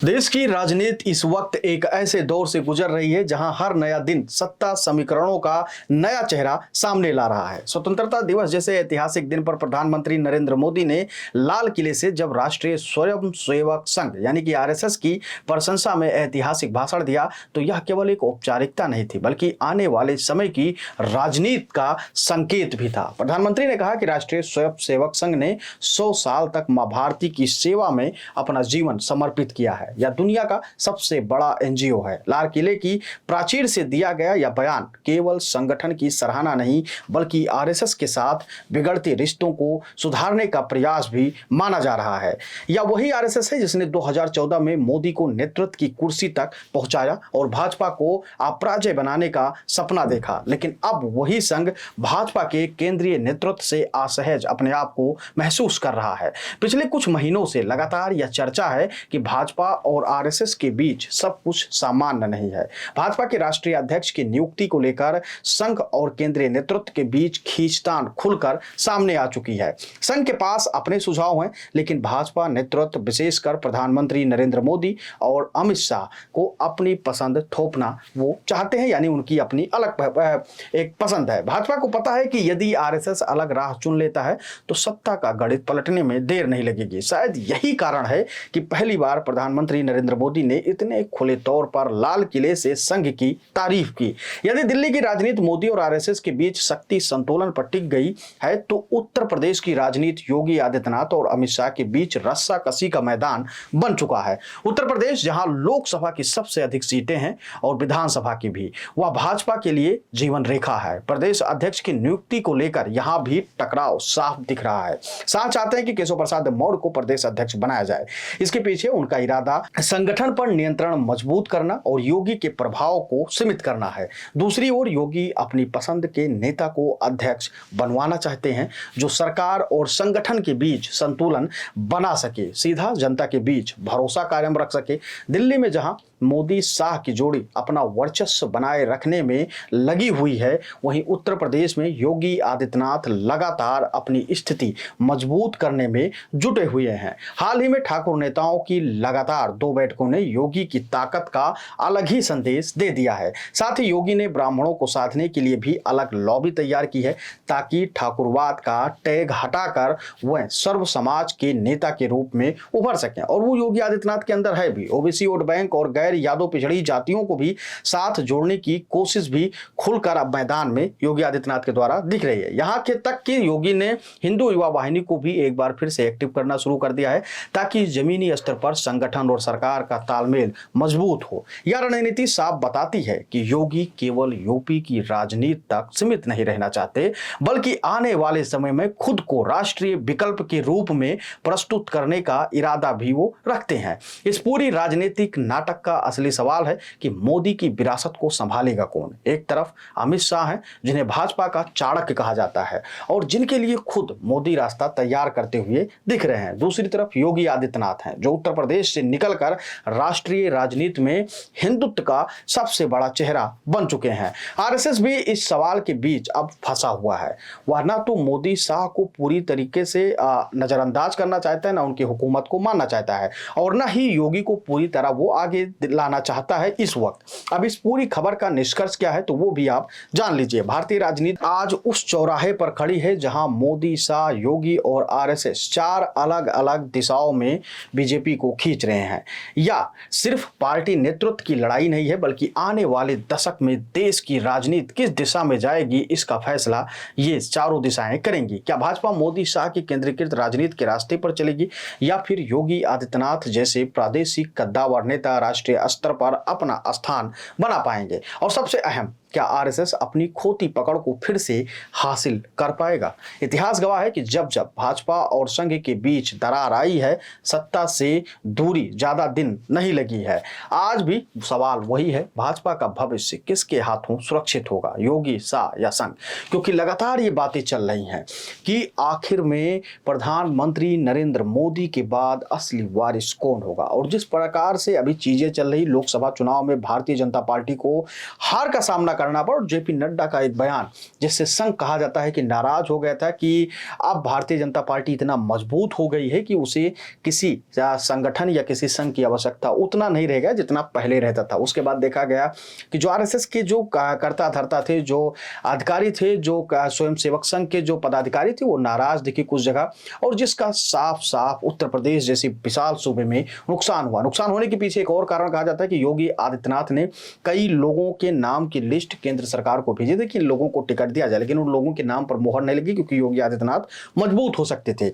देश की राजनीति इस वक्त एक ऐसे दौर से गुजर रही है जहां हर नया दिन सत्ता समीकरणों का नया चेहरा सामने ला रहा है। स्वतंत्रता दिवस जैसे ऐतिहासिक दिन पर प्रधानमंत्री नरेंद्र मोदी ने लाल किले से जब राष्ट्रीय स्वयंसेवक संघ यानी कि आरएसएस की प्रशंसा में ऐतिहासिक भाषण दिया तो यह केवल एक औपचारिकता नहीं थी बल्कि आने वाले समय की राजनीति का संकेत भी था। प्रधानमंत्री ने कहा कि राष्ट्रीय स्वयंसेवक संघ ने 100 साल तक मां भारती की सेवा में अपना जीवन समर्पित किया है। यह दुनिया का सबसे बड़ा एनजीओ है। लाल किले की प्राचीर से दिया गया यह बयान केवल संगठन की सराहना नहीं बल्कि आरएसएस के साथ बिगड़ते रिश्तों को सुधारने का प्रयास भी माना जा रहा है। यह वही आरएसएस है जिसने 2014 में मोदी को नेतृत्व की कुर्सी तक पहुंचाया और भाजपा को अपराजय बनाने का सपना देखा, लेकिन अब वही संघ भाजपा के केंद्रीय नेतृत्व से असहज अपने आप को महसूस कर रहा है। पिछले कुछ महीनों से लगातार यह चर्चा है कि भाजपा और आरएसएस के बीच सब कुछ सामान्य नहीं है। भाजपा के राष्ट्रीय अध्यक्ष की नियुक्ति को लेकर संघ और केंद्रीय नेतृत्व के बीच खींचतान खुलकर सामने आ चुकी है। संघ के पास अपने सुझाव हैं, लेकिन भाजपा नेतृत्व विशेषकर प्रधानमंत्री नरेंद्र मोदी और अमित शाह को अपनी पसंद थोपना वो चाहते हैं, यानी उनकी अपनी अलग एक पसंद है। भाजपा को पता है कि यदि आरएसएस अलग राह चुन लेता है तो सत्ता का गणित पलटने में देर नहीं लगेगी। शायद यही कारण है कि पहली बार प्रधानमंत्री नरेंद्र मोदी ने इतने खुले तौर पर लाल किले से संघ की तारीफ की। यदि दिल्ली की राजनीति मोदी और आरएसएस के बीच शक्ति संतुलन पर टिक गई है तो उत्तर प्रदेश की राजनीति योगी आदित्यनाथ और अमित शाह के बीच रस्साकसी का मैदान बन चुका है। उत्तर प्रदेश जहां लोकसभा की सबसे अधिक सीटें हैं और विधानसभा की भी, वह भाजपा के लिए जीवन रेखा है। प्रदेश अध्यक्ष की नियुक्ति को लेकर यहां भी टकराव साफ दिख रहा है। शाह चाहते हैं कि केशव प्रसाद मौर्य को प्रदेश अध्यक्ष बनाया जाए। इसके पीछे उनका इरादा संगठन पर नियंत्रण मजबूत करना और योगी के प्रभाव को सीमित करना है। दूसरी ओर योगी अपनी पसंद के नेता को अध्यक्ष बनवाना चाहते हैं जो सरकार और संगठन के बीच संतुलन बना सके, सीधा जनता के बीच भरोसा कायम रख सके। दिल्ली में जहां मोदी शाह की जोड़ी अपना वर्चस्व बनाए रखने में लगी हुई है, वहीं उत्तर प्रदेश में योगी आदित्यनाथ लगातार अपनी स्थिति मजबूत करने में जुटे हुए हैं। हाल ही में ठाकुर नेताओं की लगातार 2 बैठकों ने योगी की ताकत का अलग ही संदेश दे दिया है। साथ ही योगी ने ब्राह्मणों को साधने के लिए भी अलग लॉबी तैयार की है ताकि ठाकुरवाद का टैग हटाकर वह सर्व समाज के नेता के रूप में उभर सकें, और वो योगी आदित्यनाथ के अंदर है भी। ओबीसी वोट बैंक और गैर यादव पिछड़ी जातियों को भी साथ जोड़ने की कोशिश भी खुलकर अब मैदान में योगी आदित्यनाथ के द्वारा दिख रही है। यहां के तक कि योगी ने हिंदू युवा वाहिनी को भी एक बार फिर से एक्टिव करना शुरू कर दिया है ताकि जमीनी स्तर पर संगठन और सरकार का तालमेल मजबूत हो। यह रणनीति साफ बताती है कि योगी केवल यूपी की राजनीति तक सीमित नहीं रहना चाहते बल्कि आने वाले समय में खुद को राष्ट्रीय विकल्प के रूप में प्रस्तुत करने का इरादा भी वो रखते हैं। इस पूरी राजनीतिक नाटक का असली सवाल है कि मोदी की विरासत को संभालेगा कौन। एक तरफ अमित शाह हैं जिन्हें भाजपा का चाणक्य कहा जाता है और जिनके लिए खुद मोदी रास्ता तैयार करते हुए दिख रहे हैं। दूसरी तरफ योगी आदित्यनाथ हैं जो उत्तर प्रदेश से निकलकर राष्ट्रीय राजनीति में हिंदुत्व का सबसे बड़ा चेहरा बन चुके हैं। आरएसएस भी इस सवाल के बीच अब फंसा हुआ है। वह ना तो मोदी शाह को पूरी तरीके से नजरअंदाज करना चाहता है, ना उनकी हुकूमत को मानना चाहता है, और ना ही योगी को पूरी तरह वो आगे लाना चाहता है इस वक्त। अब इस पूरी खबर का निष्कर्ष क्या है तो वो भी आप जान लीजिए। भारतीय राजनीति आज उस चौराहे पर खड़ी है जहां मोदी, शाह, योगी और आरएसएस 4 अलग अलग दिशाओं में बीजेपी को खींच रहे हैं। या सिर्फ पार्टी नेतृत्व की लड़ाई नहीं है बल्कि आने वाले दशक में देश की राजनीति किस दिशा में जाएगी इसका फैसला ये चारों दिशाएं करेंगी। क्या भाजपा मोदी शाह की केंद्रीकृत राजनीति के रास्ते पर चलेगी या फिर योगी आदित्यनाथ जैसे प्रादेशिक कद्दावर नेता राष्ट्रीय स्तर पर अपना स्थान बना पाएंगे? और सबसे अहम, क्या आरएसएस अपनी खोती पकड़ को फिर से हासिल कर पाएगा? इतिहास गवाह है कि जब जब भाजपा और संघ के बीच दरार आई है, सत्ता से दूरी ज्यादा दिन नहीं लगी है। आज भी सवाल वही है, भाजपा का भविष्य किसके हाथों सुरक्षित होगा, योगी, शाह या संघ? क्योंकि लगातार ये बातें चल रही हैं कि आखिर में प्रधानमंत्री नरेंद्र मोदी के बाद असली वारिस कौन होगा। और जिस प्रकार से अभी चीजें चल रही, लोकसभा चुनाव में भारतीय जनता पार्टी को हार का सामना करना पड़ा। और जेपी नड्डा का एक बयान जिससे संघ कहा जाता है कि नाराज हो गया था कि अब भारतीय जनता पार्टी इतना मजबूत हो गई है कि उसे किसी संगठन या किसी संघ की आवश्यकता उतना नहीं रह गया जितना पहले रहता था। उसके बाद देखा गया कि जो आरएसएस के जो करता धरता थे, जो अधिकारी थे, जो स्वयं सेवक संघ के जो पदाधिकारी थे, वो नाराज दिखे कुछ जगह, और जिसका साफ साफ उत्तर प्रदेश जैसे विशाल सूबे में नुकसान हुआ। नुकसान होने के पीछे एक और कारण कहा जाता है कि योगी आदित्यनाथ ने कई लोगों के नाम की लिस्ट केंद्र सरकार को भेजी थी कि लोगों को टिकट दिया जाए, लेकिन उन लोगों के नाम पर मोहर नहीं लगी क्योंकि योगी आदित्यनाथ मजबूत हो सकते थे।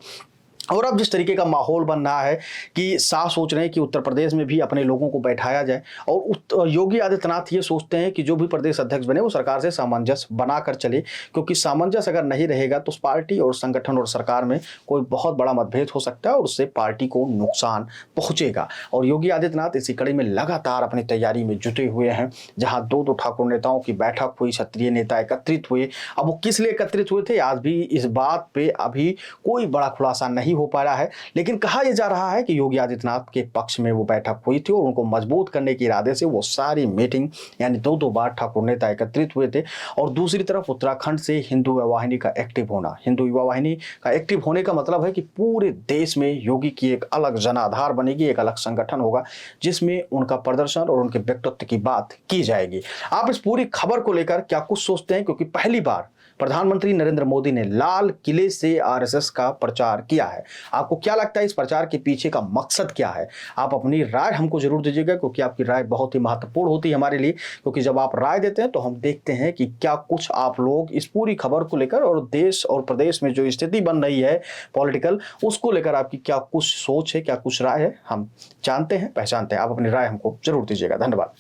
और अब जिस तरीके का माहौल बन रहा है कि साफ सोच रहे हैं कि उत्तर प्रदेश में भी अपने लोगों को बैठाया जाए, और योगी आदित्यनाथ ये सोचते हैं कि जो भी प्रदेश अध्यक्ष बने वो सरकार से सामंजस्य बनाकर चले, क्योंकि सामंजस्य अगर नहीं रहेगा तो उस पार्टी और संगठन और सरकार में कोई बहुत बड़ा मतभेद हो सकता है और उससे पार्टी को नुकसान पहुंचेगा। और योगी आदित्यनाथ इसी कड़ी में लगातार अपनी तैयारी में जुटे हुए हैं। जहां दो ठाकुर नेताओं की बैठक हुई, क्षत्रिय नेता एकत्रित हुए। अब वो किस लिए एकत्रित हुए थे, आज भी इस बात पे अभी कोई बड़ा खुलासा नहीं हो पा रहा है, लेकिन कहा यह जा रहा है कि योगी आदित्यनाथ के पक्ष में वो बैठक हुई थी और उनको मजबूत करने के इरादे से वो सारी मीटिंग यानी दो बार ठाकुर नेता एकत्रित हुए थे। और दूसरी तरफ उत्तराखंड से हिंदू युवा वाहिनी का एक्टिव होना, हिंदू युवा वाहिनी का एक्टिव होने का मतलब है कि पूरे देश में योगी की एक अलग जनाधार बनेगी, एक अलग संगठन होगा जिसमें उनका प्रदर्शन और उनके व्यक्तित्व की बात की जाएगी। आप इस पूरी खबर को लेकर क्या कुछ सोचते हैं, क्योंकि पहली बार प्रधानमंत्री नरेंद्र मोदी ने लाल किले से आरएसएस का प्रचार किया है। आपको क्या लगता है इस प्रचार के पीछे का मकसद क्या है? आप अपनी राय हमको जरूर दीजिएगा, क्योंकि आपकी राय बहुत ही महत्वपूर्ण होती है हमारे लिए, क्योंकि जब आप राय देते हैं तो हम देखते हैं कि क्या कुछ आप लोग इस पूरी खबर को लेकर और देश और प्रदेश में जो स्थिति बन रही है पॉलिटिकल, उसको लेकर आपकी क्या कुछ सोच है, क्या कुछ राय है, हम जानते हैं, पहचानते हैं। आप अपनी राय हमको जरूर दीजिएगा। धन्यवाद।